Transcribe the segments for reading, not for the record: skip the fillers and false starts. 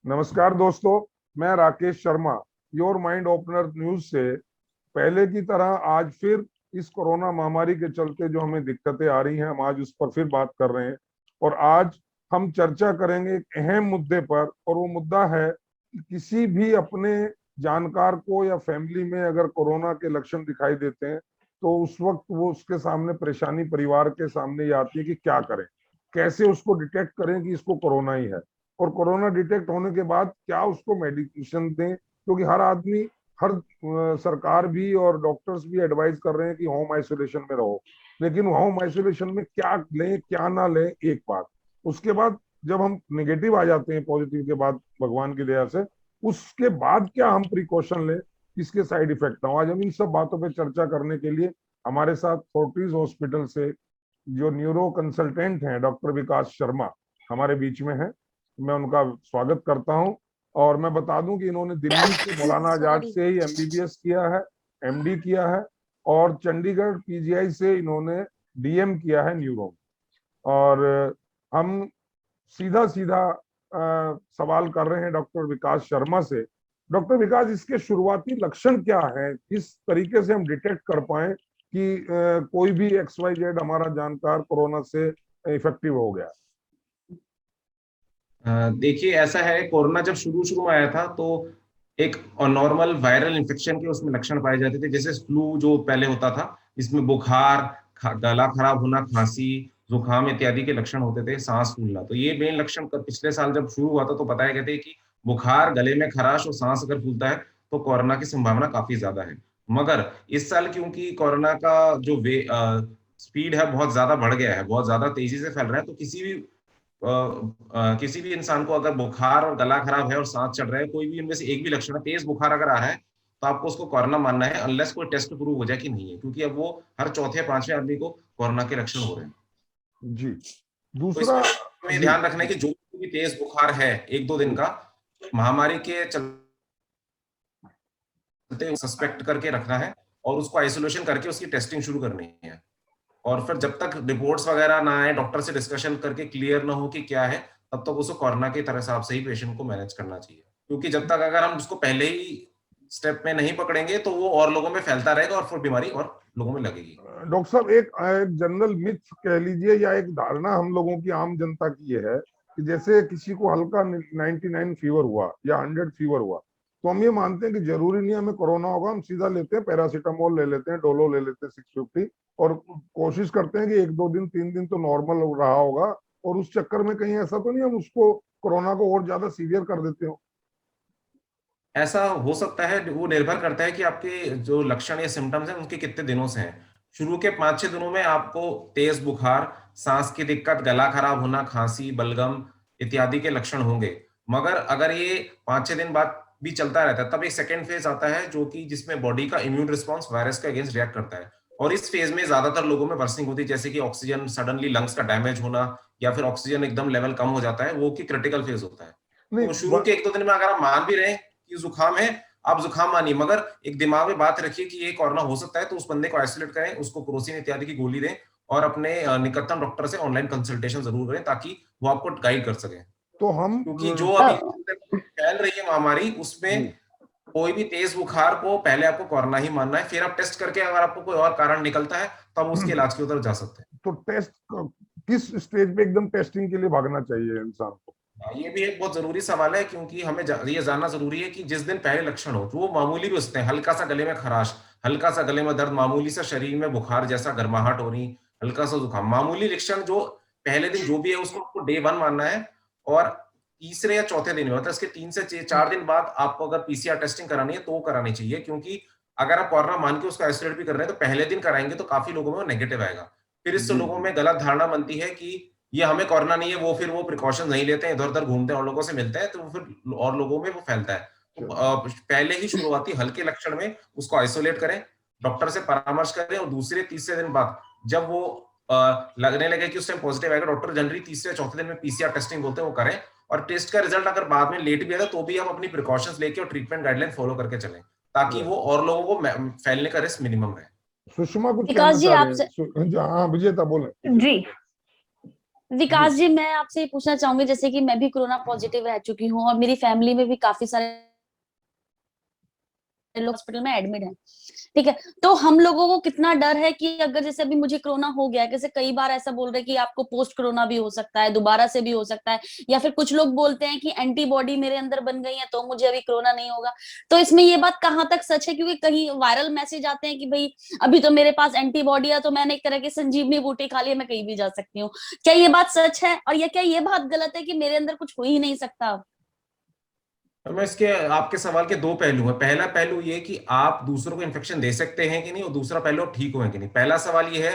नमस्कार दोस्तों, मैं Rakesh Sharma your mind opener news से पहले की तरह आज फिर इस कोरोना महामारी के चलते जो हमें दिक्कतें आ रही हैं, हम आज उस पर फिर बात कर रहे हैं। और आज हम चर्चा करेंगे एक अहम मुद्दे पर, और वो मुद्दा है कि किसी भी अपने जानकार को या फैमिली में अगर कोरोना के लक्षण दिखाई देते हैं तो उस वक्त वो उसके सामने परेशानी परिवार के सामने ये आती है कि क्या करें, कैसे उसको डिटेक्ट करें कि इसको कोरोना ही है, और कोरोना डिटेक्ट होने के बाद क्या उसको मेडिकेशन दें। क्योंकि हर आदमी, हर सरकार भी और डॉक्टर्स भी एडवाइस कर रहे हैं कि होम आइसोलेशन में रहो, लेकिन होम आइसोलेशन में क्या लें क्या ना लें एक बात। उसके बाद जब हम नेगेटिव आ जाते हैं पॉजिटिव के बाद, भगवान की दया से, उसके बाद क्या हम प्रिकॉशन लें, इसके साइड इफेक्ट ना हो। आज हम इन सब बातों पर चर्चा करने के लिए हमारे साथ फोर्टिस हॉस्पिटल से जो न्यूरो कंसल्टेंट हैं डॉक्टर विकास शर्मा हमारे बीच में है। मैं उनका स्वागत करता हूं। और मैं बता दूं कि इन्होंने दिल्ली के मौलाना आजाद से ही एमबीबीएस किया है, एमडी किया है, और चंडीगढ़ पीजीआई से इन्होंने डीएम किया है न्यूरो। और हम सीधा सीधा सवाल कर रहे हैं डॉक्टर विकास शर्मा से। डॉक्टर विकास, इसके शुरुआती लक्षण क्या है, किस तरीके से हम डिटेक्ट कर पाए कि कोई भी XYZ हमारा जानकार कोरोना से इफेक्टिव हो गया। देखिए, ऐसा है, कोरोना जब शुरू शुरू में आया था तो एक नॉर्मल वायरल इन्फेक्शन के उसमें लक्षण पाए जाते थे, जैसे फ्लू जो पहले होता था। इसमें बुखार, गला खराब होना, खांसी, जुकाम इत्यादि के लक्षण होते थे, सांस फूलना। तो ये मेन लक्षण पिछले साल जब शुरू हुआ था तो बताया गया था कि बुखार, गले में खराश और सांस अगर फूलता है तो कोरोना की संभावना काफी ज्यादा है। मगर इस साल क्योंकि कोरोना का जो स्पीड है बहुत ज्यादा बढ़ गया है, बहुत ज्यादा तेजी से फैल रहा है, तो किसी भी इंसान को अगर बुखार और गला खराब है और सांस चढ़ रहा है, कोई भी इनमें से एक भी लक्षण है, तेज बुखार अगर आ रहा है, तो आपको उसको कोरोना मानना है, अनलेस कोई टेस्ट प्रूव हो जाए कि नहीं है, क्योंकि अब वो हर चौथे या पांचवें आदमी को कोरोना के लक्षण हो रहे हैं। जी। तो दूसरा। इसमें हमें जी। ध्यान रखना है कि जो भी तेज बुखार है एक दो दिन जी। का, महामारी के चलते सस्पेक्ट करके रखना है और उसको आइसोलेशन करके उसकी टेस्टिंग शुरू करनी है। और फिर जब तक रिपोर्ट्स वगैरह ना आए, डॉक्टर से डिस्कशन करके क्लियर ना हो कि क्या है, तब तक उसको कोरोना की तरह हिसाब से ही पेशेंट को मैनेज करना चाहिए। क्योंकि जब तक अगर हम उसको पहले ही स्टेप में नहीं पकड़ेंगे तो वो और लोगों में फैलता रहेगा और फिर बीमारी और लोगों में लगेगी। डॉक्टर साहब, एक जनरल मिथ कह लीजिए या एक धारणा हम लोगों की, आम जनता की ये है कि जैसे किसी को हल्का 99 फीवर हुआ या 100 फीवर हुआ तो हम ये मानते हैं कि जरूरी नहीं हमें कोरोना होगा, हम सीधा लेते हैं पैरासीटामोल ले लेते हैं, डोलो ले लेते हैं 650, और कोशिश करते हैं कि एक दो दिन तीन दिन तो नॉर्मल रहा होगा, और उस चक्कर में कहीं ऐसा तो नहीं हम उसको कोरोना को और ज्यादा सीवियर कर देते हो। ऐसा हो सकता है, वो निर्भर करता है कि आपके जो लक्षण या सिम्टम्स हैं उनके कितने दिनों से हैं। शुरू के 5-6 दिनों में आपको तेज बुखार, सांस की दिक्कत, गला खराब होना, खांसी, बलगम इत्यादि के लक्षण होंगे। मगर अगर ये 5-6 दिन बाद भी चलता रहता है, तब एक सेकेंड फेज आता है जो कि जिसमें बॉडी का इम्यून रिस्पॉन्स वायरस के अगेंस्ट रिएक्ट करता है। और इस फेज में ज्यादातर लोगों में वर्सनिंग होती है, जैसे कि ऑक्सीजन सडनली लंग्स का डैमेज होना, या फिर ऑक्सीजन एकदम लेवल कम हो जाता है, वो कि क्रिटिकल फेज होता है। नहीं। तो शुरू के 1-2 दिन में अगर आप मान भी रहे हैं कि जुकाम है, आप जुकाम मानिए, मगर एक दिमाग में बात रखिए कि ये कोरोना हो सकता है, तो उस बंदे को आइसोलेट करें, उसको क्रोसिन इत्यादि की गोली दें और अपने निकटतम डॉक्टर से ऑनलाइन कंसल्टेशन जरूर करें, ताकि वो आपको गाइड कर सके। तो हम क्योंकि जो अभी फैल रही है महामारी, उसमें जी। कोई भी तेज बुखार को पहले आपको कोरोना ही मानना है, फिर आप टेस्ट करके अगर आपको कोई और कारण निकलता है तब उसके इलाज की उधर जा सकते हैं। तो टेस्ट किस स्टेज पे एकदम टेस्टिंग के लिए भागना चाहिए इंसान को? ये भी एक बहुत जरूरी सवाल है, क्योंकि हमें ये जानना जरूरी है कि जिस दिन पहले लक्षण हो, जो वो मामूली भी होते हैं, हल्का सा गले में खराश, हल्का सा गले में दर्द, मामूली सा शरीर में बुखार जैसा गर्माहट हो रही, हल्का सा जुकाम, मामूली लक्षण जो पहले दिन जो भी है उसको आपको डे 1 मानना है। और तीसरे या चौथे दिन में, मतलब इसके 3 से 4 दिन बाद आपको अगर पीसीआर टेस्टिंग करानी है तो वो करानी चाहिए। क्योंकि अगर आप कोरोना मान के उसका आइसोलेट भी कर रहे हैं तो पहले दिन कराएंगे तो काफी लोगों में नेगेटिव आएगा। फिर इससे जी। लोगों जी। में गलत धारणा बनती है कि ये हमें कोरोना नहीं है, वो फिर वो प्रिकॉशन नहीं लेते हैं, इधर उधर घूमते हैं और लोगों से मिलते हैं, तो फिर और लोगों में वो फैलता है। तो चलो। पहले ही शुरुआती हल्के लक्षण में उसको आइसोलेट करें, डॉक्टर से परामर्श करें, और दूसरे तीसरे दिन बाद जब वो लगने लगे कि उस टाइम पॉजिटिव आएगा, डॉक्टर जनरली तीसरे चौथे दिन में पीसीआर टेस्टिंग बोलते हैं वो करें। और टेस्ट का रिजल्ट अगर बाद में लेट भी आता तो भी हम अपनी प्रिकॉशंस लेके और ट्रीटमेंट गाइडलाइन फॉलो करके चलें, ताकि वो और लोगों को फैलने का रिस्क मिनिमम रहे। सुषमा कुछ कहना विकास जी चाह रहे आपसे हैं? हाँ, विजेता बोले, जी विजेता। विकास जी, मैं आपसे ये पूछना चाहूंगी, जैसे कि मैं भी कोरोना पॉजिटिव रह चुकी हूँ और मेरी फैमिली में भी काफी सारे लोग हॉस्पिटल में एडमिट हैं, ठीक है। तो हम लोगों को कितना डर है कि अगर जैसे अभी मुझे कोरोना हो गया, जैसे कई बार ऐसा बोल रहे हैं कि आपको पोस्ट कोरोना भी हो सकता है, दोबारा से भी हो सकता है, या फिर कुछ लोग बोलते हैं कि एंटीबॉडी मेरे अंदर बन गई है तो मुझे अभी कोरोना नहीं होगा। तो इसमें ये बात कहाँ तक सच है? क्योंकि कहीं वायरल मैसेज आते हैं कि भाई अभी तो मेरे पास एंटीबॉडी है, तो मैंने एक तरह की संजीवनी बूटी खा ली है, मैं कहीं भी जा सकती हूँ। क्या ये बात सच है? और ये क्या ये बात गलत है कि मेरे अंदर कुछ हो ही नहीं सकता? मैं इसके आपके सवाल के दो पहलू हैं। पहला पहलू ये कि आप दूसरों को इन्फेक्शन दे सकते हैं कि नहीं, और दूसरा पहलू आप ठीक हुए कि नहीं। पहला सवाल ये है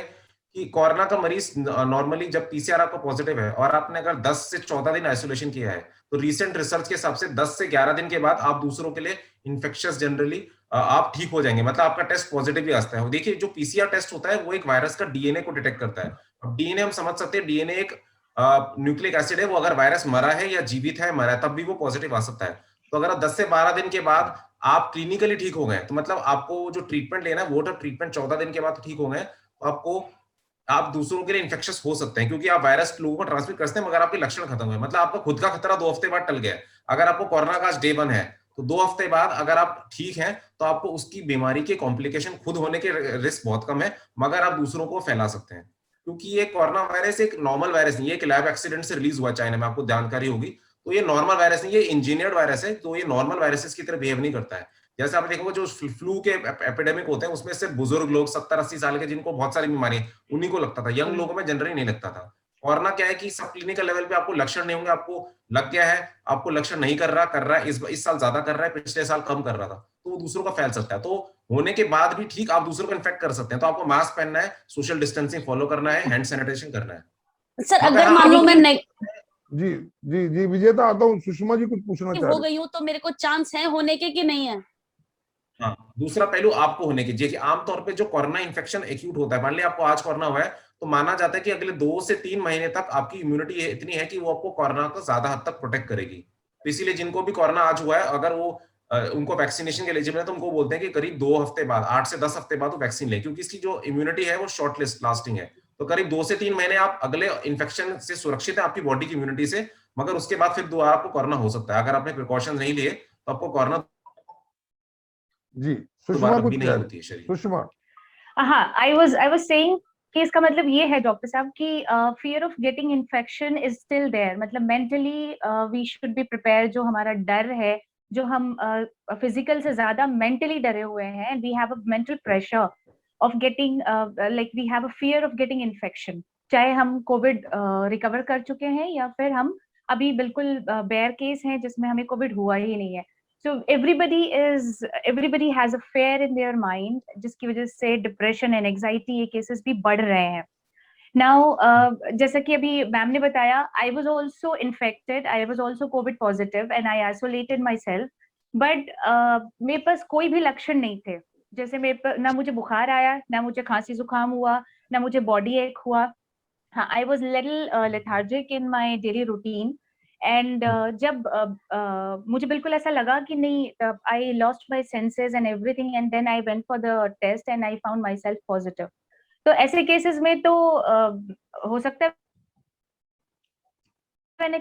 कि कोरोना का मरीज नॉर्मली जब पीसीआर आपका पॉजिटिव है और आपने अगर 10 से 14 दिन आइसोलेशन किया है, तो रीसेंट रिसर्च के हिसाब से 10 से 11 दिन के बाद आप दूसरों के लिए इन्फेक्शियस जनरली आप ठीक हो जाएंगे, मतलब आपका टेस्ट पॉजिटिव भी आता है। देखिए, जो पीसीआर टेस्ट होता है वो एक वायरस का डीएनए को डिटेक्ट करता है। अब डीएनए हम समझ सकते हैं, डीएनए एक न्यूक्लिक एसिड है, वो अगर वायरस मरा है या जीवित है मरा है तब भी वो पॉजिटिव आ सकता है। तो अगर आप 10 से 12 दिन के बाद आप क्लिनिकली ठीक हो गए, तो मतलब आपको जो ट्रीटमेंट लेना है वो तो ट्रीटमेंट 14 दिन के बाद ठीक हो गए, तो आपको आप दूसरों के लिए इन्फेक्शियस हो सकते हैं, क्योंकि आप वायरस लोगों को ट्रांसमिट करते हैं, मगर आपके लक्षण खत्म हुए, मतलब आपका खुद का खतरा 2 हफ्ते बाद टल गया। अगर आपको कोरोना का आज डे 1 है, तो 2 हफ्ते बाद अगर आप ठीक हैं तो आपको उसकी बीमारी के कॉम्प्लिकेशन खुद होने के रिस्क बहुत कम है, मगर आप दूसरों को फैला सकते हैं। क्योंकि ये कोरोना वायरस एक नॉर्मल वायरस नहीं है, एक लैब एक्सीडेंट से रिलीज हुआ चाइना में, आपको जानकारी होगी। तो ये नॉर्मल वायरस नहीं, ये इंजीनियर्ड वायरस है, तो ये नॉर्मल वायरसेस की तरह बिहेव नहीं करता है। जैसे आप देखोगे जो फ्लू के एपिडेमिक होते हैं उसमें सिर्फ बुजुर्ग लोग 70-80 साल के जिनको बहुत सारी बीमारी है उन्हीं को लगता था, यंग लोगों में जनरली नहीं लगता था। कोरोना क्या है कि सब क्लिनिकल लेवल पे आपको लक्षण नहीं होंगे, आपको लग गया है, आपको लक्षण नहीं कर रहा है, इस साल ज्यादा कर रहा है, पिछले साल कम कर रहा था, तो वो दूसरों का फैल सकता है। तो होने के बाद भी ठीक आप दूसरों को इन्फेक्ट कर सकते हैं। तो आपको मास्क पहनना है, सोशल डिस्टेंसिंग फॉलो करना है, हैंड सैनिटाइजेशन करना है। सर मगर अगर हाँ, मान लो मैं जी जी जी, विजेता आता हूँ, सुषमा जी कुछ पूछना चाह हो रहे गई हूँ तो मेरे को चांस है होने के कि नहीं है? हाँ, दूसरा पहलू आपको होने की, जैसे आमतौर पे जो कोरोना इन्फेक्शन एक्यूट होता है, मान लिया आपको आज कोरोना हुआ है, तो माना जाता है कि अगले 2 से 3 महीने तक आपकी इम्यूनिटी इतनी है कि वो आपको कोरोना को ज्यादा हद तक प्रोटेक्ट करेगी। तो इसीलिए जिनको भी कोरोना आज हुआ है, अगर वो उनको वैक्सीनेशन के एलिजिबल है, तो उनको बोलते हैं कि करीब 2 हफ्ते बाद, 8 से 10 हफ्ते बाद वो वैक्सीन ले, क्योंकि इसकी जो इम्यूनिटी है वो शॉर्ट लास्टिंग है। तो करीब 2 से 3 महीने आप अगले इन्फेक्शन से सुरक्षित है आपकी बॉडी की इम्यूनिटी से, मगर उसके बाद फिर दोबारा आपको कोरोना हो सकता है। अगर आपने प्रिकॉशन नहीं लिए तो आपको कोरोना जी, सुषमा दोबारा कुछ कभी नहीं कह रहे, होती है शरीर। सुषमा। हाँ, आई वाज सेइंग कि इसका मतलब ये है डॉक्टर साहब कि fear of getting infection is still there, मतलब mentally we should be prepare. जो हमारा डर है, जो हम फिजिकल से ज्यादा मेंटली डरे हुए हैं, we have a mental pressure of getting, like we have a fear of getting infection, चाहे हम कोविड रिकवर कर चुके हैं या फिर हम अभी बिल्कुल बेयर केस हैं जिसमें हमें कोविड हुआ ही नहीं है। So everybody has a fear in their mind, जिसकी वजह से डिप्रेशन एंड एंजाइटी ये केसेस भी बढ़ रहे हैं। नाउ जैसा कि अभी मैम ने बताया, I was also infected, I was also Covid positive and I isolated my self, but मेरे पास कोई भी लक्षण नहीं थे। जैसे मेरे पर ना मुझे बुखार आया, ना मुझे खांसी जुकाम हुआ, ना मुझे बॉडी एक हुआ। हाँ, I was little lethargic in my daily routine and जब मुझे बिल्कुल ऐसा लगा कि नहीं, I lost my senses and everything, and then I went for the test and I found myself positive. तो ऐसे केसेस में तो हो सकता है मैंने।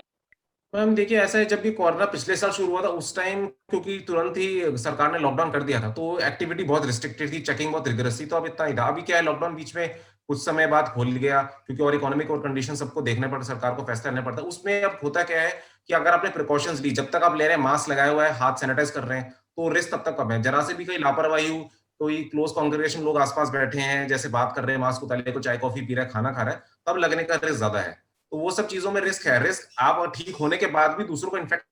मैम देखिए, ऐसा है, जब भी कोरोना पिछले साल शुरू हुआ था उस टाइम, क्योंकि तुरंत ही सरकार ने लॉकडाउन कर दिया था, तो एक्टिविटी बहुत रिस्ट्रिक्टेड थी, चेकिंग बहुत रिगरस थी, तो अब इतना ही था। अभी क्या है, लॉकडाउन बीच में कुछ समय बाद खोल गया, क्योंकि और इकोनॉमिक और कंडीशन सबको देखने पड़ता, सरकार को फैसला लेना पड़ता है। उसमें अब होता क्या है कि अगर आपने प्रिकॉशंस ली, जब तक आप ले रहे हैं, मास्क लगाया हुआ है, हाथ सैनिटाइज कर रहे हैं, तो रिस्क तब तक कम है। जरा से भी कहीं लापरवाही हो, कोई क्लोज कॉन्ग्रेगेशन लोग आसपास बैठे हैं, जैसे बात कर रहे हैं, मास्क उतार को, चाय कॉफी पी रहा है, खाना खा रहा है, तब लगने का रिस्क ज्यादा है। तो वो सब चीजों में रिस्क है। रिस्क आप ठीक होने के बाद भी दूसरों को इन्फेक्ट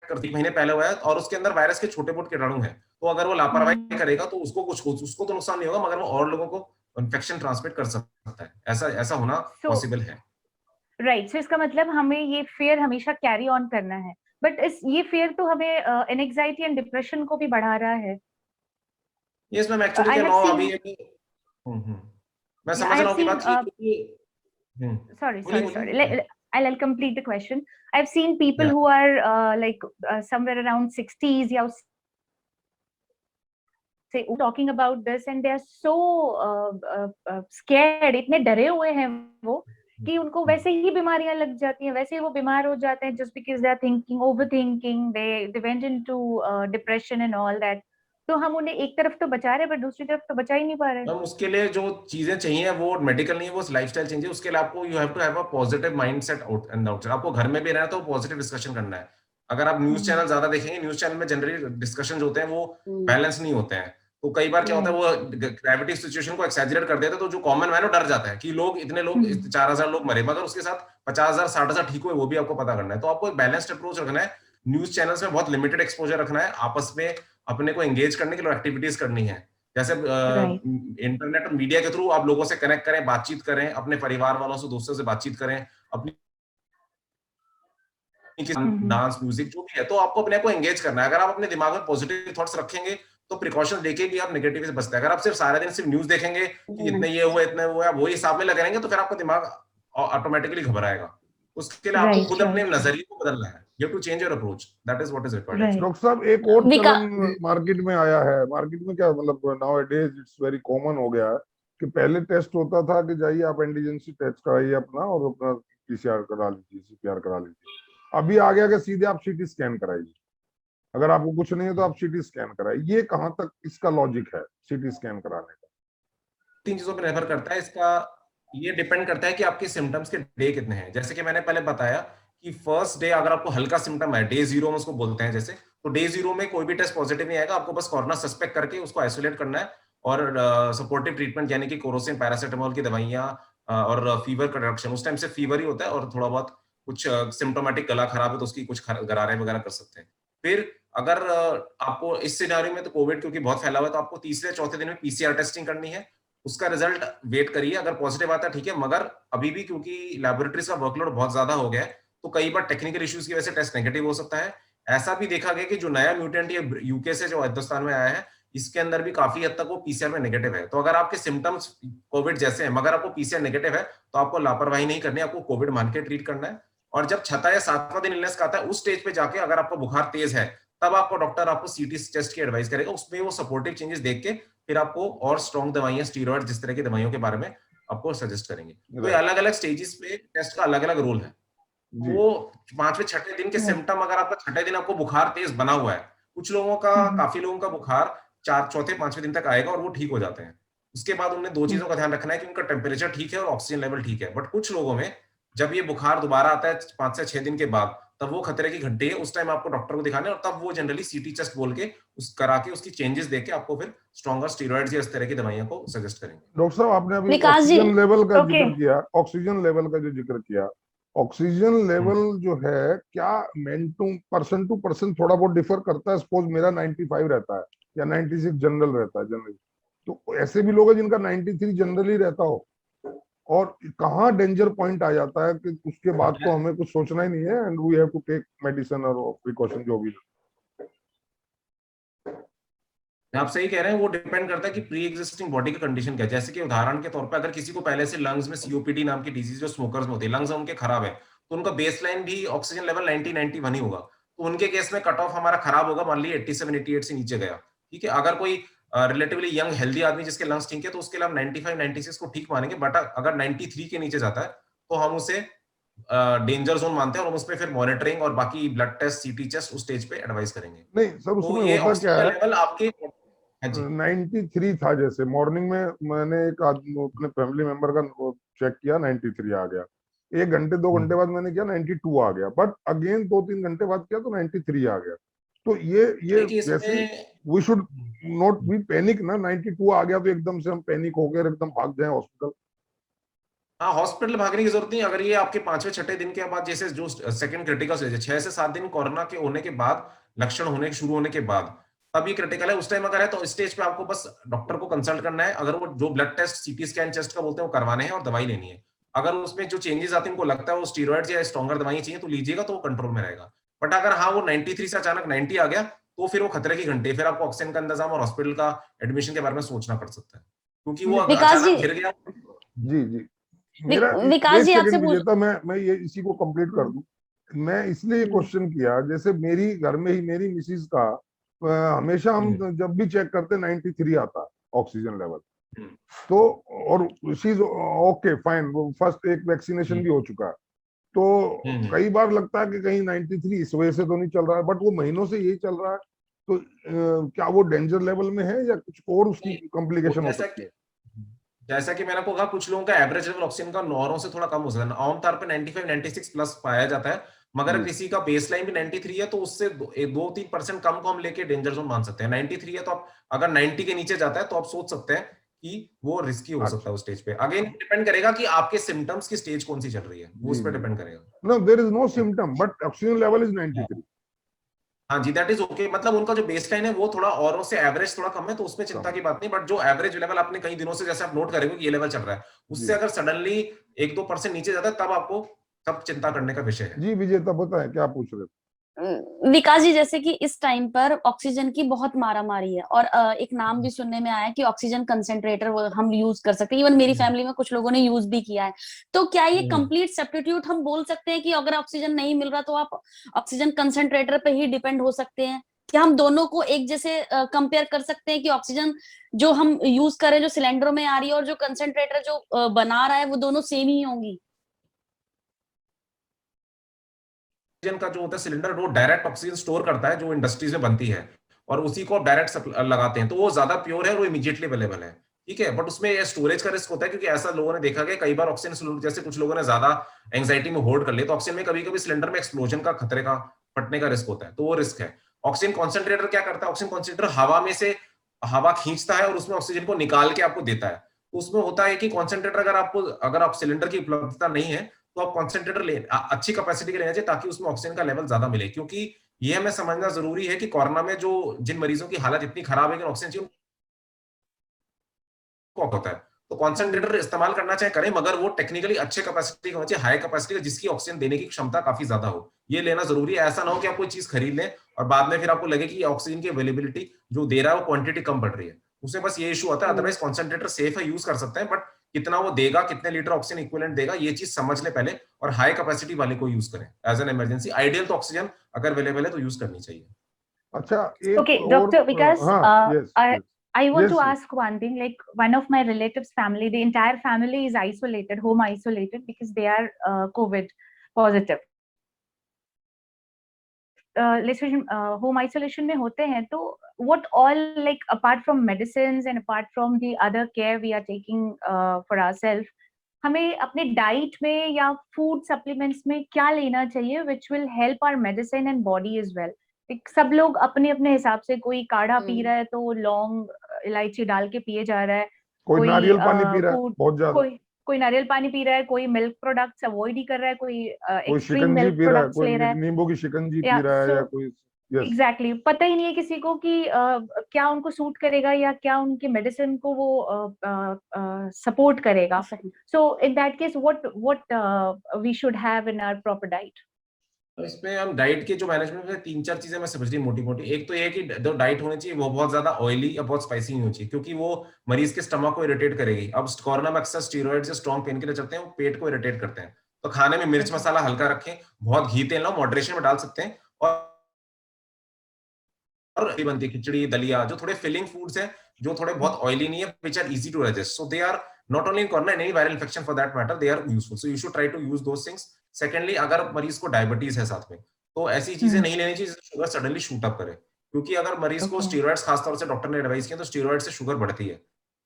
करती, महीने पहले हुआ है, और उसके अंदर वायरस के छोटे मोटे कीटाणु हैं, तो अगर वो लापरवाही करेगा तो उसको तो नुकसान नहीं होगा, मगर वो और लोगों को इन्फेक्शन ट्रांसमिट कर सकता है। ऐसा ऐसा होना पॉसिबल है। राइट, सो इसका मतलब हमें ये फेयर हमेशा कैरी ऑन करना है, बट ये फेयर तो हमें एंजाइटी एंड डिप्रेशन को भी बढ़ा रहा है। यस मैम, एक्चुअली I क्या have नाउ seen, अभी मैं yeah, समझ I रहा have हूँ कि seen, बात की, sorry, बोलिए sorry, sorry. बोलिए। I'll complete the question. I've seen people या who are like somewhere around 60s या से talking about this and they are so scared, इतने डरे हुए हैं वो कि उनको वैसे ही बीमारियां लग जाती हैं, वैसे ही वो बीमार हो जाते हैं just because they are thinking, over thinking, they went into depression and all that. तो हम उन्हें एक तरफ तो बचा रहे हैं पर दूसरी तरफ तो बचा ही नहीं पा रहे। मैम उसके लिए जो चीजें चाहिए वो मेडिकल नहीं है, वो लाइफस्टाइल चेंज है। उसके लिए आपको you have to have a positive mindset out and outside. आपको घर में भी रहना है तो पॉजिटिव डिस्कशन करना है। अगर आप न्यूज चैनल ज्यादा देखेंगे, न्यूज चैनल में जनरली डिस्कशन जो होते हैं वो बैलेंस नहीं होते हैं। तो कई बार क्या होता है, वो ग्रेविटी सिचुएशन को एक्सैजरेट कर देते हैं, तो जो कॉमन मैन है वो डर जाता है कि लोग इतने लोग 4000 लोग मरे, मगर उसके साथ 50,000 60,000 ठीक हुए, वो भी आपको पता करना है। तो आपको एक बैलेंस्ड अप्रोच रखना है। न्यूज चैनल्स में बहुत लिमिटेड एक्सपोजर रखना है, आपस में अपने को एंगेज करने के लिए एक्टिविटीज करनी है। जैसे इंटरनेट और मीडिया के थ्रू आप लोगों से कनेक्ट करें, बातचीत करें, अपने परिवार वालों से, दोस्तों से बातचीत करें, अपनी डांस, म्यूजिक जो भी है, तो आपको अपने को एंगेज करना है। अगर आप अपने दिमाग में पॉजिटिव थॉट्स रखेंगे तो प्रिकॉशन लेके भी आप नेगेटिव से बचते हैं। अगर आप सिर्फ सारा दिन सिर्फ न्यूज देखेंगे कि इतने ये हुआ इतने हुआ, वही हिसाब में लगे रहेंगे, तो फिर आपका दिमाग ऑटोमेटिकली घबराएगा। उसके लिए आपको खुद अपने नजरिए को बदलना है। You have to change your approach. That is what is required. Doctor साहब एक और चलन मार्केट में आया है। मार्केट में क्या मतलब now days it's very common हो गया है कि पहले टेस्ट होता था कि जाइए आप एंटीजेंसी टेस्ट कराइए अपना और अपना पीसीआर करा लीजिए, सीपीआर करा लीजिए। अभी आ गया कि सीधे आप सीटी स्कैन कराइए, अगर आपको कुछ नहीं है तो आप सीटी स्कैन कराइए। ये कहाँ तक इसका लॉजिक है सीटी स्कैन कराने का? 3 चीजों पर निर्भर करता है इसका। ये डिपेंड करता है कि आपके सिम्टम्स के डे कितने हैं। जैसे कि मैंने पहले बताया कि फर्स्ट डे अगर आपको हल्का सिम्टम है, डे 0 में उसको बोलते हैं जैसे, तो डे 0 में कोई भी टेस्ट पॉजिटिव नहीं आएगा। आपको बस कोरोना सस्पेक्ट करके उसको आइसोलेट करना है और सपोर्टिव ट्रीटमेंट यानी कि कोरोसिन, पैरासिटामोल की दवाइयां और फीवर का रिडक्शन। उस टाइम से फीवर ही होता है और थोड़ा बहुत कुछ सिम्टोमेटिक गला खराब है तो उसकी कुछ गरारे वगैरह कर सकते हैं। फिर अगर आपको इस सिनेरियो में तो कोविड क्योंकि बहुत फैला हुआ है, तो आपको तीसरे चौथे दिन में पीसीआर टेस्टिंग करनी है। उसका रिजल्ट वेट करिए, अगर पॉजिटिव आता है ठीक है, मगर अभी भी क्योंकि लैबोरेटरीज का वर्कलोड बहुत ज्यादा हो गया है तो कई बार टेक्निकल इश्यूज की वजह से टेस्ट नेगेटिव हो सकता है। ऐसा भी देखा गया कि जो नया म्यूटेंट ये यूके से जो हिंदुस्तान में आया है, इसके अंदर भी काफी हद तक वो पीसीआर में नेगेटिव है। तो अगर आपके सिम्टम्स कोविड जैसे हैं मगर आपको पीसीआर नेगेटिव है तो आपको लापरवाही नहीं करनी है, आपको कोविड मान के ट्रीट करना है। और जब 6वां या 7वां दिन इलनेस का आता है उस स्टेज पे जाके अगर आपको बुखार तेज है तब आपको डॉक्टर आपको सीटी टेस्ट की एडवाइस करेगा। उसमें वो सपोर्टिव चेंजेस देख के फिर आपको और स्ट्रॉन्ग दवाइयां, स्टीरॉइड, जिस तरह की दवाइयों के बारे में आपको सजेस्ट करेंगे। तो ये अलग अलग स्टेजेस पे टेस्ट का अलग अलग रोल है। वो 5वें 6ठे दिन के सिम्टम, अगर आपका 6ठे दिन आपको बुखार तेज बना हुआ है, कुछ लोगों का, काफी लोगों का बुखार 4, 5वें दिन तक आएगा और वो ठीक हो जाते हैं। उसके बाद उन्हें 2 चीजों का ध्यान रखना है कि उनका टेम्परेचर ठीक है और ऑक्सीजन लेवल ठीक है। बट कुछ लोगों में जब ये बुखार दोबारा आता है 5 से 6 दिन के बाद, तब वो खतरे की घंटी है। उस टाइम आपको डॉक्टर को दिखाना है और तब वो जनरली सीटी टेस्ट बोल के उस करा के उसकी चेंजेस देख के आपको फिर स्ट्रॉन्गर स्टीरॉइड्स या इस तरह की दवाइयों को सजेस्ट करेंगे। डॉक्टर साहब आपने अभी ऑक्सीजन लेवल का जिक्र किया, ऑक्सीजन लेवल का जो जिक्र किया, ऑक्सीजन लेवल जो है क्या पर्सन टू पर्सन थोड़ा बहुत डिफर करता है? सपोज मेरा 95 रहता है या 96 जनरल रहता है जनरली, तो ऐसे भी लोग हैं जिनका 93 जनरली रहता हो, और कहाँ डेंजर पॉइंट आ जाता है कि उसके बाद तो हमें कुछ सोचना ही नहीं है and we have to take medicine और प्रिकॉशन जो भी। आप सही कह रहे हैं, वो डिपेंड करता है कि प्री एग्जिस्टिंग बॉडी की कंडीशन क्या है। जैसे कि उदाहरण के तौर पे अगर किसी को पहले से लंग्स में सीओपीडी नाम की डिजीज जो स्मोकर्स में होती है, लंग्स उनके खराब है, तो उनका बेसलाइन भी ऑक्सीजन लेवल 90-91 ही होगा। तो उनके केस में कट ऑफ हमारा खराब होगा, मान लीजिए 87-88 से नीचे गया, ठीक है। अगर कोई रिलेटिवली यंग हेल्दी आदमी जिसके लंग्स ठीक है तो उसके लिए हम 95-96 को ठीक मानेंगे। बट अगर 93 के नीचे जाता है तो हम उसे डेंजर जोन मानते हैं और हम उस पे फिर मॉनिटरिंग और बाकी ब्लड टेस्ट, सीटी टेस्ट उस स्टेज पे एडवाइस करेंगे। नहीं सर, उसमें होता क्या है, लेवल आपके 93 था, जैसे मॉर्निंग में मैंने एक अपने फैमिली मेंबर का चेक किया 93 आ गया, 1 घंटे 2 घंटे बाद मैंने किया 92 आ गया, बट अगेन 2-3 घंटे बाद किया तो 93 आ गया। तो ये जैसे we should not be panic ना, 92 आ गया तो एकदम से हम पैनिक हो गए एकदम भाग जाए हॉस्पिटल। हाँ, हॉस्पिटल भागने की जरूरत नहीं। अगर ये आपके 5वें 6ठे दिन के बाद, जैसे जो सेकंड क्रिटिकल स्टेज है, 6 से 7 दिन कोरोना के होने के बाद, लक्षण होने शुरू होने के बाद, तब ये क्रिटिकल है। उस टाइम अगर है तो स्टेज पे आपको बस डॉक्टर को कंसल्ट करना है। अगर वो जो blood test, CT scan chest का बोलते हैं वो करवाने हैं और दवाई लेनी है। अगर उसमें जो चेंजेस आते हैं उनको लगता है वो स्टीरॉइड्स या स्ट्रॉन्गर दवाइयां चाहिए तो लीजिएगा, तो वो कंट्रोल में रहेगा। बट अगर हाँ वो 93 से अचानक 90 आ गया तो फिर वो खतरे की घंटे, फिर आपको ऑक्सीजन का इंतजाम और हॉस्पिटल का एडमिशन के बारे में सोचना पड़ सकता है, क्योंकि वो अचानक गिर गया। जी मेरा विकास जी आपसे मैं ये इसी को कंप्लीट कर दूं। मैं इसलिए क्वेश्चन किया, जैसे मेरी घर में ही मेरी मिसिस का हमेशा हम जब भी चेक करते 93 आता ऑक्सीजन लेवल। हम्म। तो और शी इज ओके फाइन, वो फर्स्ट एक वैक्सीनेशन भी हो चुका है। तो कई बार लगता है कि कहीं 93 इस वजह से तो नहीं चल रहा है, बट वो महीनों से यही चल रहा है। तो क्या वो डेंजर लेवल में है या कुछ और उसकी कॉम्प्लिकेशन हो सकती है? जैसा कि मैंने आपको कहा, कुछ लोगों का एवरेज लेवल ऑक्सीजन का 9 से थोड़ा कम हो सकता है, आमतौर पे 95 96 प्लस पाया जाता है। मगर किसी का बेसलाइन भी 93 है तो उससे 2-3% कम को हम लेके डेंजर जोन मान सकते हैं। 93 है तो आप अगर 90 के नीचे जाता है तो आप सोच सकते हैं कि वो रिस्की हो सकता है उस स्टेज पे। अगेन डिपेंड करेगा कि आपके सिम्टम्स की स्टेज कौन सी चल रही है, वो उस पर डिपेंड करेगा। No, there is no symptom but oxygen level is 93। हाँ जी, दैट इज ओके। मतलब उनका जो बेसलाइन है वो थोड़ा औरों से एवरेज थोड़ा कम है, तो उसमें चिंता की बात नहीं। बट जो एवरेज लेवल आपने कई दिनों से जैसे आप नोट करेंगे कि ये लेवल चल रहा है, उससे अगर सडनली 1-2% नीचे जाता है तब चिंता करने का विषय है। जी विजय, तब पता है क्या पूछ रहे थे? विकास जी, जैसे कि इस टाइम पर ऑक्सीजन की बहुत मारामारी है और एक नाम भी सुनने में आया कि ऑक्सीजन कंसेंट्रेटर वो हम यूज कर सकते हैं। इवन मेरी फैमिली में कुछ लोगों ने यूज भी किया है। तो क्या ये कंप्लीट सब्स्टिट्यूट हम बोल सकते हैं कि अगर ऑक्सीजन नहीं मिल रहा तो आप ऑक्सीजन कंसेंट्रेटर पे ही डिपेंड हो सकते हैं? क्या हम दोनों को एक जैसे कंपेयर कर सकते हैं कि ऑक्सीजन जो हम यूज कर रहे हैं, जो सिलेंडरों में आ रही है, और जो कंसेंट्रेटर जो बना रहा है, वो दोनों सेम ही होंगी? ऑक्सीजन का जो होता है सिलेंडर, वो डायरेक्ट ऑक्सीजन स्टोर करता है जो इंडस्ट्रीज में बनती है, और उसी को डायरेक्ट लगाते हैं, तो वो ज्यादा प्योर है, वो इमीडिएटली अवेलेबल है। ठीक है, बट उसमें स्टोरेज का रिस्क होता है, क्योंकि ऐसा लोगों ने देखा गया कई बार ऑक्सीजन, जैसे कुछ लोगों ने ज्यादा एंग्जाइटी में होल्ड कर लिया तो ऑक्सीजन में कभी कभी सिलेंडर में एक्सप्लोजन का खतरे का फटने का रिस्क होता है, तो वो रिस्क है। ऑक्सीजन कॉन्सेंट्रेटर क्या करता है? ऑक्सीजन कॉन्सेंट्रेटर हवा में से हवा खींचता है और उसमें ऑक्सीजन को निकाल के आपको देता है। तो उसमें होता है कि कॉन्सेंट्रेटर अगर आप सिलेंडर की उपलब्धता नहीं है तो आप कॉन्सेंट्रेटर अच्छी कैपेसिटी के लेना चाहिए, ताकि उसमें ऑक्सीजन का लेवल ज्यादा मिले। क्योंकि ये हमें समझना जरूरी है कि कोरोना में जिन मरीजों की हालत इतनी खराब है कि ऑक्सीजन होता है, तो कॉन्सेंट्रेटर इस्तेमाल करना चाहे करें, मगर वो टेक्निकली अच्छे कैपेसिटी का होना चाहिए, हाई कैपेसिटी का, जिसकी ऑक्सीजन देने की क्षमता काफी ज्यादा हो। ये लेना जरूरी है। ऐसा ना हो कि आप कोई चीज खरीद लें और बाद में फिर आपको लगे कि ऑक्सीजन की अवेलेबिलिटी जो दे रहा है वो क्वांटिटी कम पड़ रही है, उससे बस ये इशू आता है। अदरवाइज कॉन्सेंट्रेटर सेफ है, यूज कर सकते हैं, बट कितना वो देगा, कितने लीटर ऑक्सीजन इक्विवेलेंट देगा, ये चीज समझ ले पहले, और हाई कैपेसिटी वाले को यूज करें एज एन इमरजेंसी। आइडियल तो ऑक्सीजन अगर अवेलेबल है तो यूज करनी चाहिए। अच्छा, एक Okay, Dr. Vikas, yes. I want to Yes, ask one thing. Like one of my relatives' family, the entire family is isolated, home isolated, because they are COVID positive. Home isolation में होते हैं, तो what all, like apart from medicines and apart from the other care we are taking for ourselves, हमें अपने diet में या food supplements में क्या लेना चाहिए which will help our medicine and body as well? सब लोग अपने अपने हिसाब से, कोई काढ़ा पी रहा है तो लौंग इलायची डाल के पिए जा रहा है, कोई नारियल पानी पी रहा है बहुत ज्यादा, कोई नारियल पानी पी रहा है, कोई मिल्क प्रोडक्ट्स अवॉइड ही कर रहा है, कोई एक्सट्रीम शिकंजी मिल्क पी रहा है, प्रोडक्ट्स ले रहा है, नींबू की शिकंजी पी रहा है, या कोई एग्जैक्टली पता ही नहीं है किसी को कि क्या उनको सूट करेगा या क्या उनके मेडिसिन को वो सपोर्ट करेगा। So in that case what we should have in our proper diet? तो इसमें हम डाइट के जो मैनेजमेंट में 3-4 चीजें मैं समझ रही मोटी मोटी। एक तो ये है कि जो डाइट होनी चाहिए वो बहुत ज्यादा ऑयली या बहुत स्पाइसी नहीं होनी चाहिए, क्योंकि वो मरीज के स्टमक को इरिटेट करेगी। अब कोरोना में अक्सर स्टीरॉइड से स्ट्रॉन्ग पेन किलर चलते हैं, वो पेट को इरिटेट करते हैं। तो खाने में मिर्च मसाला हल्का रखें, बहुत घी तेल ना, मॉडरेशन में डाल सकते हैं। और बनती है खिचड़ी, दलिया, जो थोड़े फिलिंग फूड्स हैं, जो थोड़े बहुत ऑयली नहीं है, which are easy to digest, so they are not only in corona, in any viral infection for that matter, they are useful, so you should try to use those things. Secondly, अगर मरीज को diabetes है साथ में, तो ऐसी चीजें नहीं लेनी चाहिए जिससे शुगर सडनली शूट अप करे, क्योंकि अगर मरीज को स्टीरॉइड्स खासतौर से डॉक्टर ने एडवाइस किया तो स्टीरॉइड से शुगर बढ़ती है।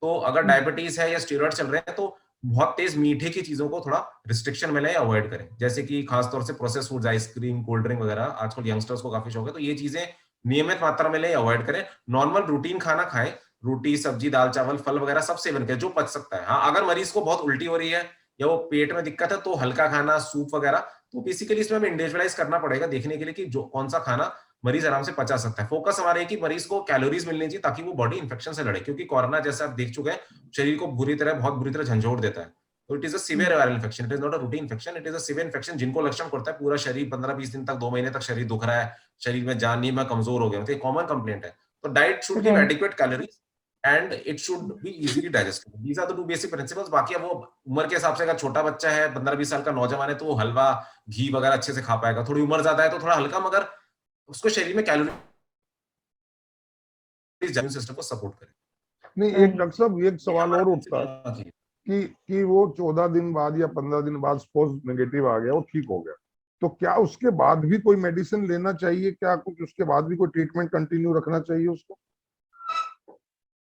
तो अगर डायबिटीज है या स्टीरॉइड चल रहे हैं तो बहुत तेज मीठे की चीजों को थोड़ा रिस्ट्रिक्शन में लें, अवॉइड करें, जैसे कि खासतौर से process foods, ice cream, cold drink वगैरह, आजकल यंगस्टर्स को काफी शौक है, तो ये चीजें नियमित मात्रा में लें, अवॉइड करें। नॉर्मल रूटीन खाना खाएं, रोटी सब्जी दाल चावल फल वगैरह सब सेवन करें जो पच सकता है। हाँ, अगर मरीज को बहुत उल्टी हो रही है या वो पेट में दिक्कत है तो हल्का खाना, सूप वगैरह, तो बेसिकली इसमें हमें इंडिविजुअलाइज करना पड़ेगा देखने के लिए कि जो कौन सा खाना मरीज आराम से पचा सकता है। फोकस हमारे कि मरीज को कैलोरीज मिलनी चाहिए ताकि वो बॉडी इंफेक्शन से लड़े, क्योंकि कोरोना जैसे आप देख चुके हैं शरीर को बहुत बुरी तरह झंझोड़ देता है। तो it is a severe viral infection, it is not a routine infection, it is a severe infection जिनको लक्षण करता है पूरा शरीर 15-20 दिन तक, 2 महीने तक शरीर दुख रहा है, शरीर में जान नहीं, मैं कमजोर हो गया, तो ये कॉमन कंप्लेंट है। तो diet should give adequate calories and it should be easily digestible. These are the 2 basic principles. बाकी वो उम्र के हिसाब से, अगर छोटा बच्चा है 15-20 साल का नौजवान है तो वो हलवा घी वगैरह अच्छे से खा पाएगा, थोड़ी उम्र ज्यादा है तो थोड़ा हल्का, मगर उसको शरीर में कैलोरी इम्यून सिस्टम को सपोर्ट करे। नहीं, एक डॉक्टर साहब एक सवाल और उठता है कि वो 14 दिन बाद या 15 दिन बाद सपोज नेगेटिव आ गया, वो ठीक हो गया, तो क्या उसके बाद भी कोई मेडिसिन लेना चाहिए? क्या कुछ उसके बाद भी कोई ट्रीटमेंट कंटिन्यू रखना चाहिए उसको?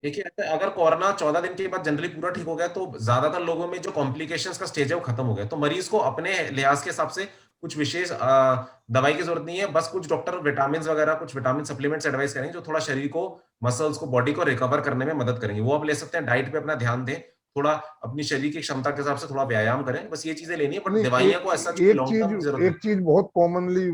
देखिए, अगर कोरोना 14 दिन के बाद जनरली पूरा ठीक हो गया तो ज्यादातर लोगों में जो कॉम्प्लिकेशंस का स्टेज है वो खत्म हो गया, तो मरीज को अपने लिहाज के हिसाब से कुछ विशेष दवाई की जरूरत नहीं है। बस कुछ डॉक्टर विटामिन वगैरह, कुछ विटामिन सप्लीमेंट्स एडवाइस करेंगे जो थोड़ा शरीर को, मसल्स को, बॉडी को रिकवर करने में मदद करेंगे, वो आप ले सकते हैं। डाइट पे अपना ध्यान दें, थोड़ा अपनी शरीर की क्षमता के हिसाब से थोड़ा व्यायाम करें, बस ये चीजें लेनी है। बट दवाइयां को ऐसा लॉन्ग टर्म जरूरत एक चीज बहुत कॉमनली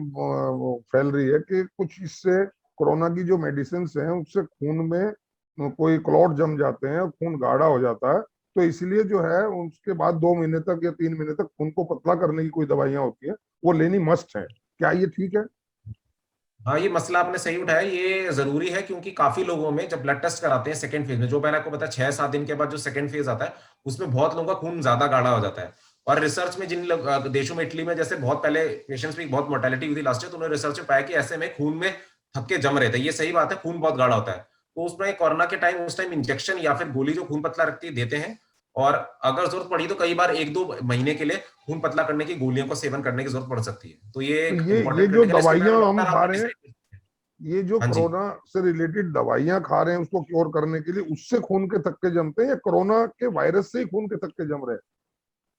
फैल रही है कि कुछ इससे कोरोना की जो मेडिसिन हैं उससे खून में कोई क्लॉट जम जाते हैं, खून गाढ़ा हो जाता है, तो इसलिए जो है उसके बाद 2 महीने तक या 3 महीने तक खून को पतला करने की कोई दवाइयां होती है, वो लेनी मस्ट है। क्या ये ठीक है? हाँ, ये मसला आपने सही उठाया, ये जरूरी है क्योंकि काफी लोगों में जब ब्लड टेस्ट कराते हैं सेकंड फेज में, जो मैंने आपको बताया 6-7 दिन के बाद जो सेकंड फेज आता है, उसमें बहुत लोगों का खून ज्यादा गाढ़ा हो जाता है। और रिसर्च में जिन देशों में, इटली में जैसे बहुत पहले पेशेंट्स में बहुत मोर्टेलिटी हुई थी लास्ट ईयर, तो उन्होंने रिसर्च में पाया कि ऐसे में खून में थक्के जम रहे थे। ये सही बात है, खून बहुत गाढ़ा होता है, तो उसमें कोरोना के टाइम उस टाइम इंजेक्शन या फिर गोली जो खून पतला रखती है देते हैं, और अगर जरूरत पड़ी तो कई बार 1-2 महीने के लिए खून पतला करने की गोलियों को सेवन करने की जरूरत पड़ सकती है। तो ये जो दवाइयां हम खा रहे हैं, ये जो हाँ कोरोना से रिलेटेड दवाइयां खा रहे हैं उसको क्योर करने के लिए, उससे खून के थक्के जमते हैं या कोरोना के वायरस से ही खून के थक्के जम रहे हैं?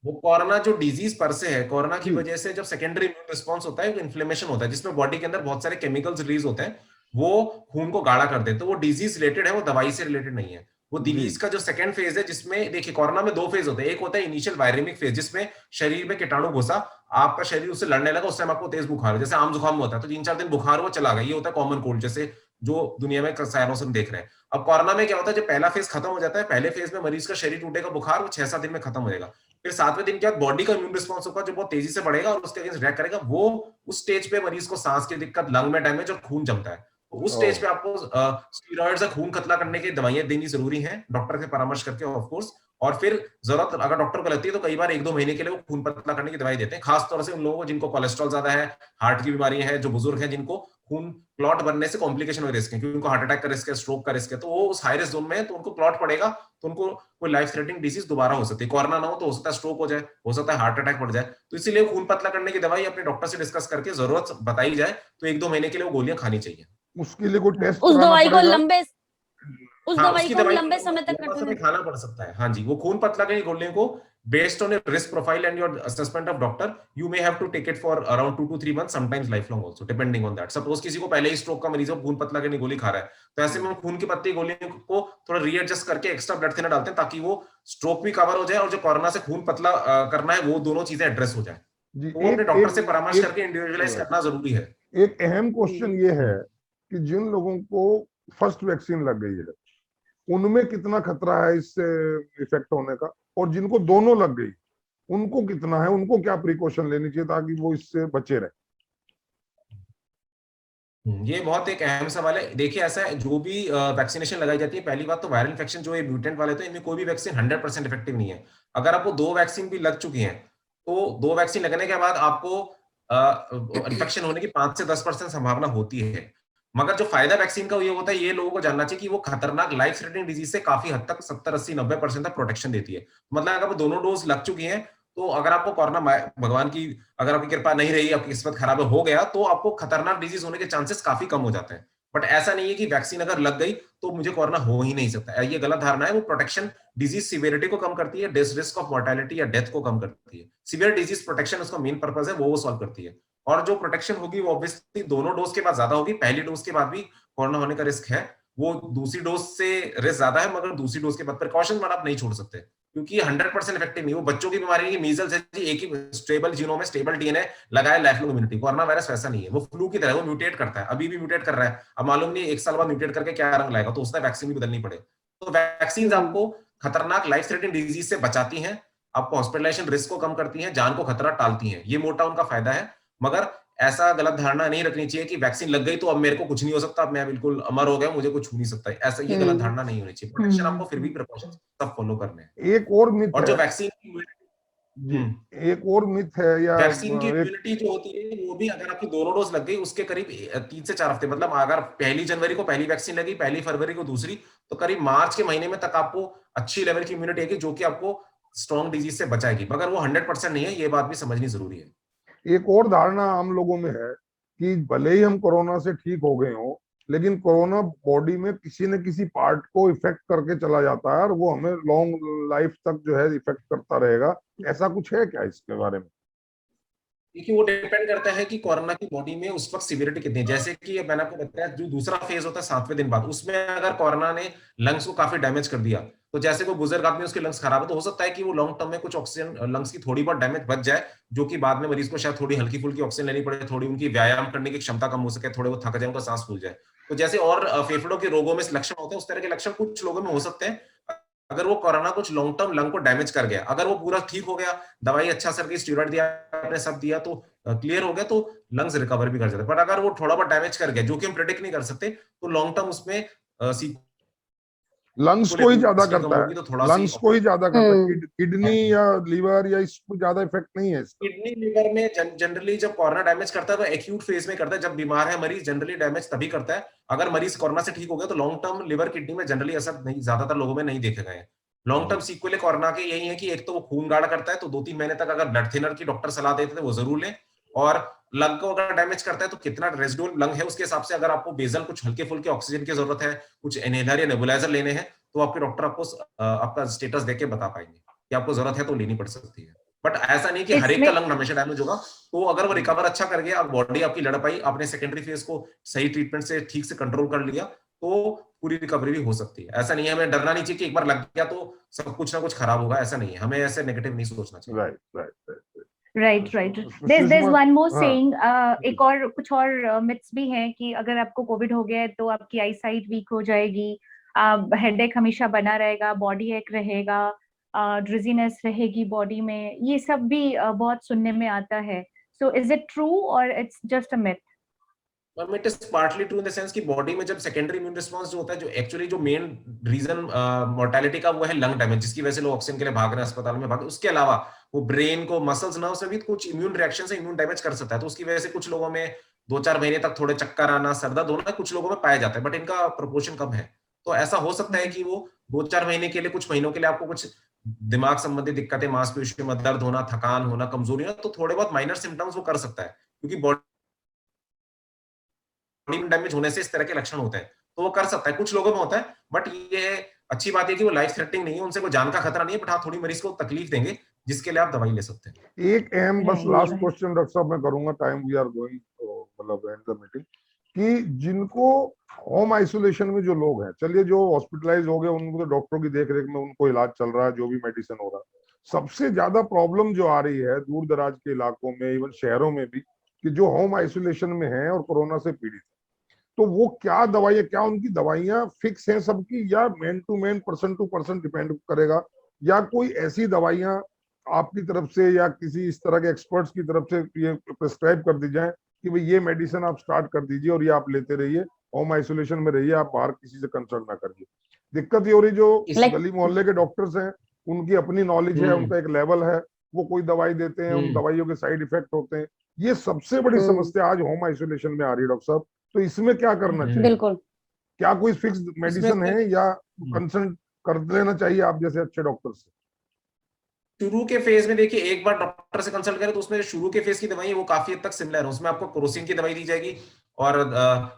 वो कोरोना जो डिजीज पर से है, कोरोना की वजह से जब सेकेंडरी इम्यून रिस्पॉन्स होता है, इन्फ्लेमेशन होता है जिसमें बॉडी के अंदर बहुत सारे केमिकल्स रिलीज होते हैं, वो खून को गाढ़ा कर देते हैं। तो वो डिजीज रिलेटेड है, वो दवाई से रिलेटेड नहीं है। वो डिजीज का जो सेकंड फेज है, जिसमें देखिए कोरोना में 2 फेज होते हैं। एक होता है इनिशियल वायरेमिक फेज, जिसमें शरीर में कीटाणु घुसा, आपका शरीर उससे लड़ने लगा, उस टाइम आपको तेज बुखार, जैसे आम जुकाम होता है तो 3-4 दिन बुखार वो चला गया, ये होता है कॉमन कोल्ड, जैसे जो दुनिया में सालों से हम देख रहे हैं। अब कोरोना में क्या होता है, जब पहला फेज खत्म हो जाता है, पहले फेज में मरीज का शरीर टूटेगा, बुखार वो 6-7 दिन में खत्म हो जाएगा। फिर 7वें दिन के बाद बॉडी का इम्यून रिस्पॉन्स होगा जो बहुत तेजी से बढ़ेगा और उसके अगेंस्ट रिएक्ट करेगा। वो उस स्टेज पे मरीज को सांस की दिक्कत, लंग में डैमेज और खून जमता है। तो उस स्टेज पे आपको स्टीरॉइड्स या खून पतला करने की दवाइयां देनी जरूरी है, डॉक्टर से परामर्श करके ऑफ कोर्स। और फिर जरूरत अगर डॉक्टर को लगती है तो कई बार 1-2 महीने के लिए वो खून पतला करने की दवाई देते हैं, खास तौर से उन लोगों को जिनको कोलेस्ट्रॉल ज्यादा है, हार्ट की बीमारियां हैं, जो बुजुर्ग हैं, जिनको खून क्लॉट बनने से कॉम्प्लिकेशन का रिस्क है, क्योंकि उनको हार्ट अटैक का रिस्क है, स्ट्रोक का रिस्क है, तो वो उस हाई रिस्क जोन में है, तो उनको क्लॉट पड़ेगा, तो उनको कोई लाइफ थ्रेटनिंग डिजीज दोबारा हो सकती है। कोरोना ना हो तो हो सकता है स्ट्रोक हो जाए, हो सकता है हार्ट अटैक पड़ जाए। तो इसीलिए खून पतला करने की दवाई अपने डॉक्टर से डिस्कस करके जरूरत बताई जाए तो 1-2 महीने के लिए वो गोलियां खानी चाहिए। उसके लिए कोई टेस्ट उस कराना दवाई को पड़ेगा? उस हाँ, दवाई उसकी को हम दवाई लंबे समय तक लंबा समय कंटिन्यू। खाना पड़ सकता है। हाँ जी, वो खून पतला की गोलियों को based on your risk profile and your assessment of doctor, you may have to take it for around 2 to 3 months, sometimes life long also, depending on that. Suppose किसी को पहले ही स्ट्रोक का मरीज हो, खून पतला की गोली खा रहा है, तो ऐसे में खून की पतली गोलियों को थोड़ा रीएडजस्ट करके एक्स्ट्रा ब्लड थिनर डालते हैं, ताकि वो स्ट्रोक भी कवर हो जाए और जो कोरोना से खून पतला करना है वो दोनों चीजें एड्रेस हो जाए। तो वो अपने डॉक्टर से परामर्श करके इंडिविजुअलाइज करना जरूरी है। एक अहम क्वेश्चन ये है कि जिन लोगों को फर्स्ट वैक्सीन लग गई है उनमें कितना खतरा है इससे इफेक्ट होने का, और जिनको दोनों लग गई उनको कितना है, उनको क्या प्रिकॉशन लेनी चाहिए ताकि वो इससे बचे रहे? ये बहुत एक अहम सवाल है। देखिए, ऐसा है, जो भी वैक्सीनेशन लगाई जाती है, पहली बात तो वायरल इन्फेक्शन जो ये म्यूटेंट वाले थे, इनमें कोई भी वैक्सीन 100% इफेक्टिव नहीं है। अगर आपको 2 वैक्सीन भी लग चुकी हैं तो 2 वैक्सीन लगने के बाद आपको इन्फेक्शन होने की 5 से 10% संभावना होती है। मगर जो फायदा वैक्सीन का ये होता है, ये लोगों को जानना चाहिए कि वो खतरनाक लाइफ थ्रेटनिंग डिजीज से काफी हद तक 70-80-90% तक प्रोटेक्शन देती है। मतलब अगर दोनों डोज लग चुकी हैं तो अगर आपको कोरोना, भगवान की अगर आपकी कृपा नहीं रही, आपकी किस्मत खराब हो गया, तो आपको खतरनाक डिजीज होने के चांसेस काफी कम हो जाते हैं। बट ऐसा नहीं है कि वैक्सीन अगर लग गई तो मुझे कोरोना हो ही नहीं सकता, ये गलत धारणा है। वो प्रोटेक्शन डिजीज सिवियरिटी को कम करती है, रिस्क ऑफ मोर्टेलिटी या डेथ को कम करती है। सिवियर डिजीज प्रोटेक्शन उसका मेन पर्पस है, वो सॉल्व करती है। और जो प्रोटेक्शन होगी वो ऑब्वियसली दोनों डोज के बाद ज्यादा होगी। पहली डोज के बाद भी कोरोना होने का रिस्क है, वो दूसरी डोज से रिस्क ज्यादा है, मगर दूसरी डोज के बाद प्रिकॉशन आप नहीं छोड़ सकते, क्योंकि 100% इफेक्टिव नहीं। वो बच्चों की बीमारी है, मीजल्स है जी, एक ही स्टेबल जीनोम है, स्टेबल डीएनए लगाए life long immunity. Corona virus वैसा नहीं है, वो फ्लू की तरह, वो म्यूटेट करता है, अभी भी म्यूटेट कर रहा है। अब मालूम नहीं 1 साल बाद म्यूटेट करके क्या रंग लाएगा, तो उसने वैक्सीन भी बदलनी पड़े। तो वैक्सीन आपको खतरनाक लाइफ थ्रेटनिंग डिजीज से बचाती हैं, आपको हॉस्पिटलाइजेशन रिस्क को कम करती हैं, जान को खतरा टालती हैं, ये मोटा उनका फायदा है। मगर ऐसा गलत धारणा नहीं रखनी चाहिए कि वैक्सीन लग गई तो अब मेरे को कुछ नहीं हो सकता, अब मैं बिल्कुल अमर हो गया, मुझे कुछ हो नहीं सकता। ऐसा ये गलत धारणा नहीं होनी चाहिए। प्रोटेक्शन आपको फिर भी प्रिकॉशंस सब फॉलो करने हैं। एक और मिथ और जो है, वैक्सीन जी, एक और मिथ है या वैक्सीन की एक इम्यूनिटी जो होती है वो भी अगर आपकी दोनों डोज लग गई उसके करीब 3 से 4 हफ्ते, मतलब अगर 1 जनवरी को पहली वैक्सीन लगी, 1 फरवरी को दूसरी, तो करीब मार्च के महीने में तक आपको अच्छी लेवल की इम्यूनिटी आएगी जो कि आपको स्ट्रॉन्ग डिजीज से बचाएगी, मगर वो 100% नहीं है, ये बात भी समझनी जरूरी है। एक और धारणा आम लोगों में है कि भले ही हम कोरोना से ठीक हो गए हो, लेकिन कोरोना बॉडी में किसी न किसी पार्ट को इफेक्ट करके चला जाता है और वो हमें लॉन्ग लाइफ तक जो है इफेक्ट करता रहेगा। ऐसा कुछ है क्या इसके बारे में? देखिए वो डिपेंड करता है कि कोरोना की बॉडी में उस वक्त सिवियरिटी कितनी है। जैसे कि मैंने आपको बताया जो दूसरा फेज होता है 7वें दिन बाद, उसमें अगर कोरोना ने लंग्स को काफी डैमेज कर दिया, तो जैसे कोई बुजुर्ग आदमी उसके लंग्स खराब है, तो हो सकता है कि वो लॉन्ग टर्म में कुछ ऑक्सीजन लंग्स की थोड़ी बहुत डैमेज बच जाए, जो कि बाद में मरीज को शायद थोड़ी हल्की फुल्की ऑक्सीजन लेनी पड़े, थोड़ी उनकी व्यायाम करने की क्षमता कम हो सके, थोड़े वो थक जाए, उनका सांस फूल जाए। तो जैसे और फेफड़ों के रोगों में लक्षण होते हैं, उस तरह के लक्षण कुछ लोगों में हो सकते हैं अगर वो कोरोना कुछ लॉन्ग टर्म लंग को डैमेज कर गया। अगर वो पूरा ठीक हो गया, दवाई अच्छा असर की, स्टीरॉइड दिया आपने, सब दिया, तो क्लियर हो गया, तो लंग्स रिकवर भी कर जाते हैं। पर अगर वो थोड़ा बहुत डैमेज कर गया जो कि हम प्रेडिक्ट नहीं कर सकते, तो लॉन्ग टर्म उसमें लंग्स को ही ज्यादा कम करता है, होगी, तो थोड़ा सी लंग्स को ही ज्यादा करता है, हम्म किडनी या लीवर या इसको ज्यादा इफेक्ट नहीं है इसका। किडनी लिवर में जनरली जब कोरोना डैमेज करता है तो एक्यूट फेज में करता है, जब बीमार है मरीज जनरली डैमेज तभी करता है। अगर मरीज कोरोना से ठीक हो गया तो लॉन्ग टर्म लिवर किडनी में जनरली असर नहीं, ज्यादातर लोगों में नहीं देखे गए हैं। लॉन्ग टर्म सीक्वल कोरोना के यही है कि एक तो वो खून गाढ़ा करता है, तो 2-3 महीने तक अगर ब्लड थिनर की डॉक्टर सलाह देते थे वो जरूर लें। और लंग को अगर डैमेज करता है तो कितना रेजिडुअल लंग है उसके हिसाब से अगर आपको बेजल कुछ हल्के फुल्के ऑक्सीजन की जरूरत है, कुछ इनहेलर या नेबुलाइजर लेने हैं, तो आपके डॉक्टर आपको आपका स्टेटस देख के बता पाएंगे कि आपको जरूरत है तो लेनी पड़ सकती है। बट ऐसा नहीं कि हर एक का लंग हमेशा डैमेज होगा। तो अगर वो रिकवर अच्छा कर गया, बॉडी आपकी लड़ पाई, आपने सेकेंडरी फेज को सही ट्रीटमेंट से ठीक से कंट्रोल कर लिया, तो पूरी रिकवरी भी हो सकती है। ऐसा नहीं है, हमें डरना नहीं चाहिए कि एक बार लग गया तो सब कुछ ना कुछ खराब होगा, ऐसा नहीं है, हमें ऐसे नेगेटिव नहीं सोचना चाहिए। Right right right right Sushma, there's one more हाँ saying, एक और कुछ और मिथ्स भी हैं कि अगर आपको कोविड हो गया है तो आपकी आई साइट वीक हो जाएगी, हेडेक हमेशा बना रहेगा, बॉडी एक रहेगा, ड्रिजीनेस रहेगी बॉडी में, ये सब भी बहुत सुनने में आता है। सो इज इट ट्रू और it's just a myth? It is partly true in the sense कि बॉडी में जब सेकेंडरी इम्यून रिस्पांस जो होता है, जो एक्चुअली जो मेन रीजन मोर्टेलिटी का वो है लंग डैमेज, जिसकी वजह से लोग ऑक्सीजन के लिए भाग रहे हैं, अस्पताल में भाग रहे हैं। उसके अलावा वो ब्रेन को, मसल्स, नर्व्स में भी कुछ इम्यून रिएक्शन से इम्यून डैमेज कर सकता है। तो उसकी वजह से कुछ लोगों में 2-4 महीने तक थोड़े चक्कर आना, सर दर्द होना कुछ लोगों में पाया जाता है, बट इनका प्रोपोर्शन कम है। तो ऐसा हो सकता है कि वो 2-4 महीने के लिए, कुछ महीनों के लिए आपको कुछ दिमाग संबंधी दिक्कतें, मांसपेशियों में दर्द होना, थकान होना, कमजोरी होना, तो थोड़े बहुत माइनर सिम्टम्स वो कर सकता है, क्योंकि बॉडी में डैमेज होने से इस तरह के लक्षण होते हैं। तो वो कर सकता है, कुछ लोगों में होता है, बट ये अच्छी बात है कि वो लाइफ थ्रेटनिंग नहीं है, उनसे कोई जान का खतरा नहीं है, बट हाँ थोड़ी मरीज को तकलीफ देंगे, जिसके लिए आप दवाई ले सकते हैं। एक अहम बस Right, last right. Question doctor साहब मैं करूंगा, टाइम वी आर गोइंग, तो मतलब एंड द मीटिंग, कि जिनको होम आइसोलेशन में जो लोग हैं, चलिए जो हॉस्पिटलाइज हो गए उनको तो डॉक्टरों की देखरेख में उनको इलाज चल रहा है, जो भी मेडिसिन हो रहा है, सबसे ज्यादा प्रॉब्लम जो आ रही है दूर दराज के इलाकों में, इवन शहरों में भी, कि जो होम आइसोलेशन में है और कोरोना से पीड़ित है, तो वो क्या दवाइयाँ, क्या उनकी दवाइयाँ फिक्स हैं सबकी, या man to man, person to person depend करेगा, या कोई ऐसी दवाइयाँ आपकी तरफ से या किसी इस तरह के एक्सपर्ट्स की तरफ से ये प्रिस्क्राइब कर दी जाए कि भाई ये मेडिसिन आप स्टार्ट कर दीजिए और ये आप लेते रहिए, होम आइसोलेशन में रहिए, आप बाहर किसी से कंसल्ट ना करिए? दिक्कत ये हो रही, जो गली मोहल्ले के डॉक्टर्स हैं उनकी अपनी नॉलेज है, उनका एक लेवल है, वो कोई दवाई देते हैं, उन दवाइयों के साइड इफेक्ट होते हैं, ये सबसे बड़ी समस्या आज होम आइसोलेशन में आ रही है डॉक्टर साहब। तो इसमें क्या करना चाहिए? बिल्कुल। क्या कोई फिक्स मेडिसिन इसमें है या कंसल्ट कर लेना चाहिए आप जैसे अच्छे डॉक्टर से? शुरू के फेज में देखिए, एक बार डॉक्टर से कंसल्ट करें तो उसमें शुरू के फेज की दवाई है वो काफी हद तक सिमिलर है। उसमें आपको क्रोसिन की दवाई दी जाएगी और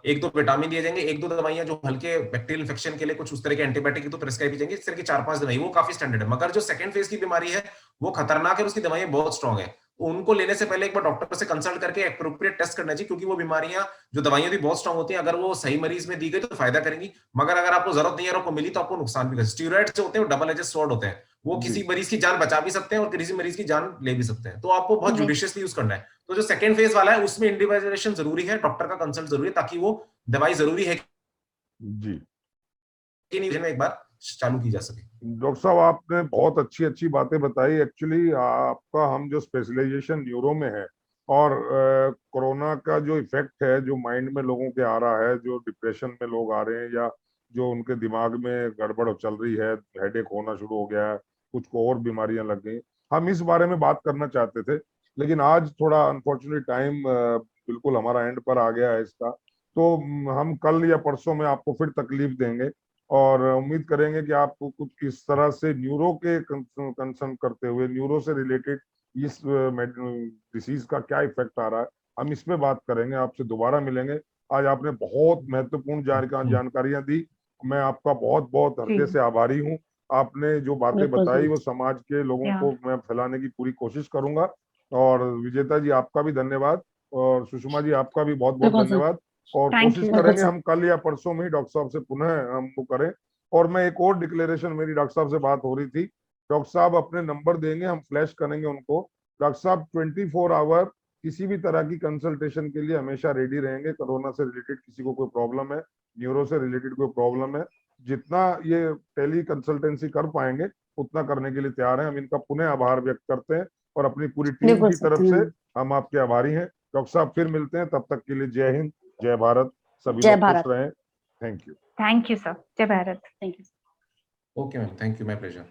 1-2 विटामिन दिए जाएंगे, 1-2 दवाइयां जो हल्के बैक्टीरियल इन्फेक्शन के लिए, कुछ उस तरह के एंटीबायोटिक की तो प्रिस्क्राइब की जाएंगी। इस तरह की 4-5 दवाई वो काफी स्टैंडर्ड है। मगर जो सेकंड फेज की बीमारी है वो खतरनाक है, उसकी दवाइयां बहुत स्ट्रॉन्ग है, तो उनको लेने से पहले एक बार डॉक्टर से कंसल्ट करके एप्रोप्रिएट टेस्ट करना चाहिए, क्योंकि वो बीमारियां, जो दवाइयां भी बहुत स्ट्रॉन्ग होती हैं, अगर वो सही मरीज में दी गई तो फायदा करेंगी, मगर अगर आपको जरूरत नहीं है और आपको मिली तो आपको नुकसान भी कर। स्टीरॉइड जो होते हैं वो डबल एजेड स्वॉर्ड होते हैं, वो किसी मरीज की जान बचा भी सकते हैं और किसी मरीज की जान ले भी सकते हैं, तो आपको बहुत जुडिशियसली यूज करना है। तो जो सेकंड फेज वाला है उसमें इंडिविजुअलाइजेशन जरूरी है, डॉक्टर का कंसल्ट जरूरी है, ताकि वो दवाई जरूरी है जी, कि नहीं एक बार चालू की जा सके। डॉक्टर साहब आपने बहुत अच्छी अच्छी बातें बताई। एक्चुअली आपका, हम जो स्पेशलाइजेशन न्यूरो में है, और कोरोना का जो इफेक्ट है जो माइंड में लोगों के आ रहा है, जो डिप्रेशन में लोग आ रहे हैं, या जो उनके दिमाग में गड़बड़ चल रही है, हेडेक होना शुरू हो गया है, कुछ को और बीमारियां लग गई, हम इस बारे में बात करना चाहते थे, लेकिन आज थोड़ा अनफॉर्चुनेट टाइम बिल्कुल हमारा एंड पर आ गया है इसका। तो हम कल या परसों में आपको फिर तकलीफ देंगे और उम्मीद करेंगे कि आप कुछ इस तरह से न्यूरो के कंसर्न करते हुए, न्यूरो से रिलेटेड इस डिसीज का क्या इफेक्ट आ रहा है, हम इस पे बात करेंगे। आपसे दोबारा मिलेंगे। आज आपने बहुत महत्वपूर्ण जानकारियां दी। मैं आपका बहुत बहुत हृदय से आभारी हूँ। आपने जो बातें बिल्कुल बताई सर। वो समाज के लोगों को मैं फैलाने की पूरी कोशिश करूंगा। और विजेता जी आपका भी धन्यवाद, और सुषमा जी आपका भी बहुत बहुत बिल्कुल सर। धन्यवाद। और Thank कोशिश you. बिल्कुल करेंगे सर। हम कल या परसों में ही डॉक्टर साहब से पुनः हम वो करें। और मैं एक और डिक्लेरेशन, मेरी डॉक्टर साहब से बात हो रही थी, डॉक्टर साहब अपने नंबर देंगे, हम फ्लैश करेंगे उनको। डॉक्टर साहब 24 आवर किसी भी तरह की कंसल्टेशन के लिए हमेशा रेडी रहेंगे। कोरोना से रिलेटेड किसी को कोई प्रॉब्लम है, न्यूरो से रिलेटेड कोई प्रॉब्लम है, जितना ये टेली कंसल्टेंसी कर पाएंगे उतना करने के लिए तैयार हैं। हम इनका पुनः आभार व्यक्त करते हैं और अपनी पूरी टीम बिल्कुल की सर, तरफ से धन्यवाद। हम आपके आभारी हैं। डॉक्टर साहब फिर मिलते हैं, तब तक के लिए जय हिंद, जय भारत, सभी जय लोग खुश भारत। रहें। Thank you. Thank you, sir. Jai Bharat. Thank you. Okay ma'am, thank you, my pleasure.